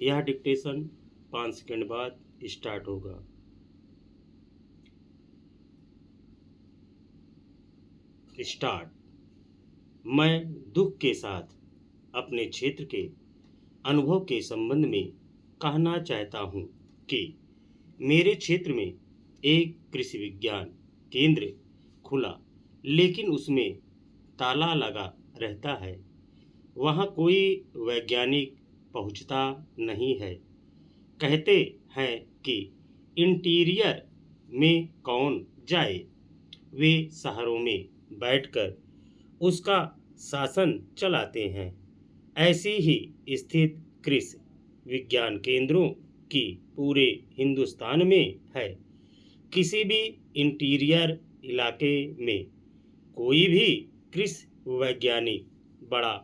यह dictation 5 second बाद start होगा। स्टार्ट। मैं दुख के साथ अपने क्षेत्र के अनुभव के संबंध में कहना चाहता हूँ कि मेरे क्षेत्र में एक कृषि विज्ञान केंद्र खुला, लेकिन उसमें ताला लगा रहता है। वहाँ कोई वैज्ञानिक पहुँचता नहीं है। कहते हैं कि इंटीरियर में कौन जाए। वे शहरों में बैठकर उसका शासन चलाते हैं। ऐसी ही स्थिति कृषि विज्ञान केंद्रों की पूरे हिंदुस्तान में है। किसी भी इंटीरियर इलाके में कोई भी कृषि वैज्ञानिक बड़ा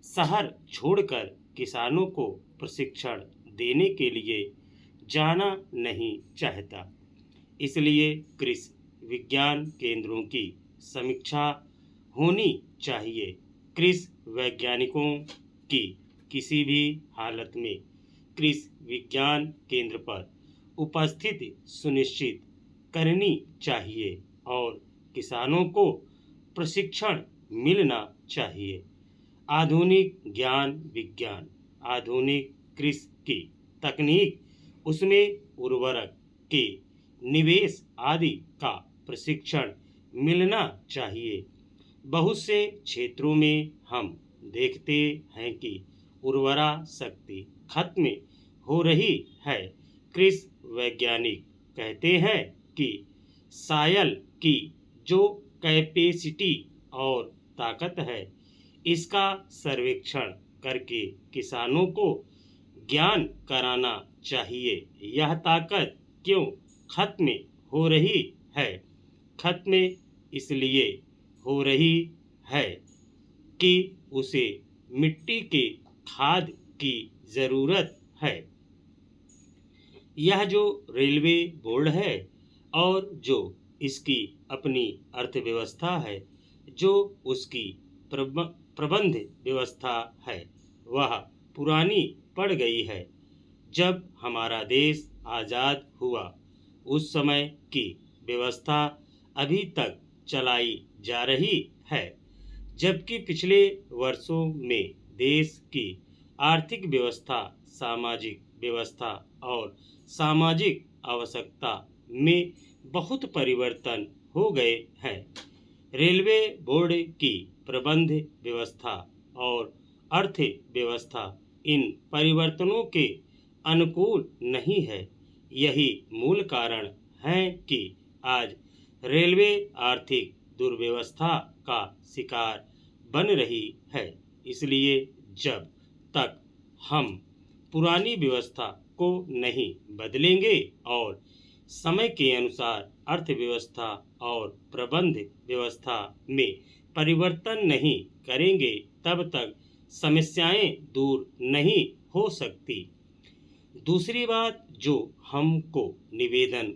शहर छोड़कर किसानों को प्रशिक्षण देने के लिए जाना नहीं चाहता। इसलिए कृषि विज्ञान केंद्रों की समीक्षा होनी चाहिए। कृषि वैज्ञानिकों की किसी भी हालत में कृषि विज्ञान केंद्र पर उपस्थिति सुनिश्चित करनी चाहिए और किसानों को प्रशिक्षण मिलना चाहिए। आधुनिक ज्ञान विज्ञान, आधुनिक कृषि की तकनीक, उसमें उर्वरक के निवेश आदि का प्रशिक्षण मिलना चाहिए। बहुत से क्षेत्रों में हम देखते हैं कि उर्वरा शक्ति खत्म हो रही है। कृषि वैज्ञानिक कहते हैं कि सायल की जो कैपेसिटी और ताकत है, इसका सर्वेक्षण करके किसानों को ज्ञान कराना चाहिए। यह ताकत क्यों खत्म हो रही है? खत्म इसलिए हो रही है कि उसे मिट्टी के खाद की ज़रूरत है। यह जो रेलवे बोर्ड है और जो इसकी अपनी अर्थव्यवस्था है, जो उसकी प्रबंध व्यवस्था है, वह पुरानी पड़ गई है। जब हमारा देश आज़ाद हुआ, उस समय की व्यवस्था अभी तक चलाई जा रही है, जबकि पिछले वर्षों में देश की आर्थिक व्यवस्था, सामाजिक व्यवस्था और सामाजिक आवश्यकता में बहुत परिवर्तन हो गए हैं। रेलवे बोर्ड की प्रबंध व्यवस्था और अर्थव्यवस्था इन परिवर्तनों के अनुकूल नहीं है। यही मूल कारण है कि आज रेलवे आर्थिक दुर्व्यवस्था का शिकार बन रही है। इसलिए जब तक हम पुरानी व्यवस्था को नहीं बदलेंगे और समय के अनुसार अर्थव्यवस्था और प्रबंध व्यवस्था में परिवर्तन नहीं करेंगे, तब तक समस्याएं दूर नहीं हो सकती। दूसरी बात जो हमको निवेदन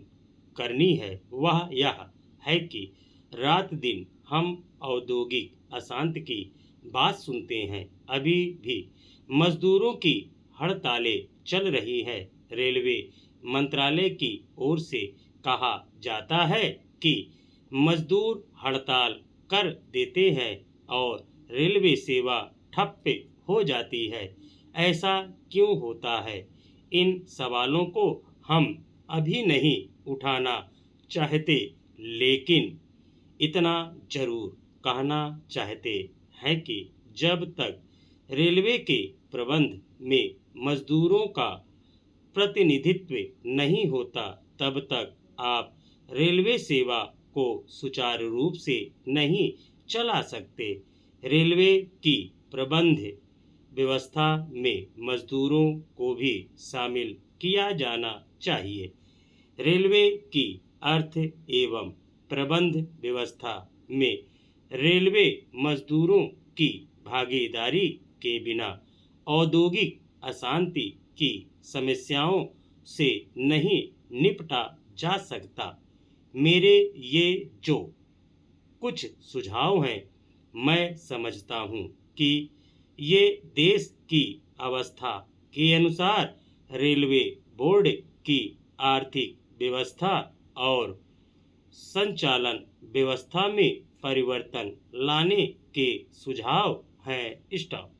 करनी है, वह यह है कि रात दिन हम औद्योगिक अशांति की बात सुनते हैं। अभी भी मजदूरों की हड़तालें चल रही है। रेलवे मंत्रालय की ओर से कहा जाता है कि मजदूर हड़ताल कर देते हैं और रेलवे सेवा ठप हो जाती है। ऐसा क्यों होता है? इन सवालों को हम अभी नहीं उठाना चाहते, लेकिन इतना जरूर कहना चाहते हैं कि जब तक रेलवे के प्रबंध में मजदूरों का प्रतिनिधित्व नहीं होता, तब तक आप रेलवे सेवा को सुचारू रूप से नहीं चला सकते। रेलवे की प्रबंध व्यवस्था में मजदूरों को भी शामिल किया जाना चाहिए। रेलवे की अर्थ एवं प्रबंध व्यवस्था में रेलवे मजदूरों की भागीदारी के बिना औद्योगिक अशांति की समस्याओं से नहीं निपटा जा सकता। मेरे ये जो कुछ सुझाव हैं, मैं समझता हूँ कि ये देश की अवस्था के अनुसार रेलवे बोर्ड की आर्थिक व्यवस्था और संचालन व्यवस्था में परिवर्तन लाने के सुझाव हैं। स्टॉप।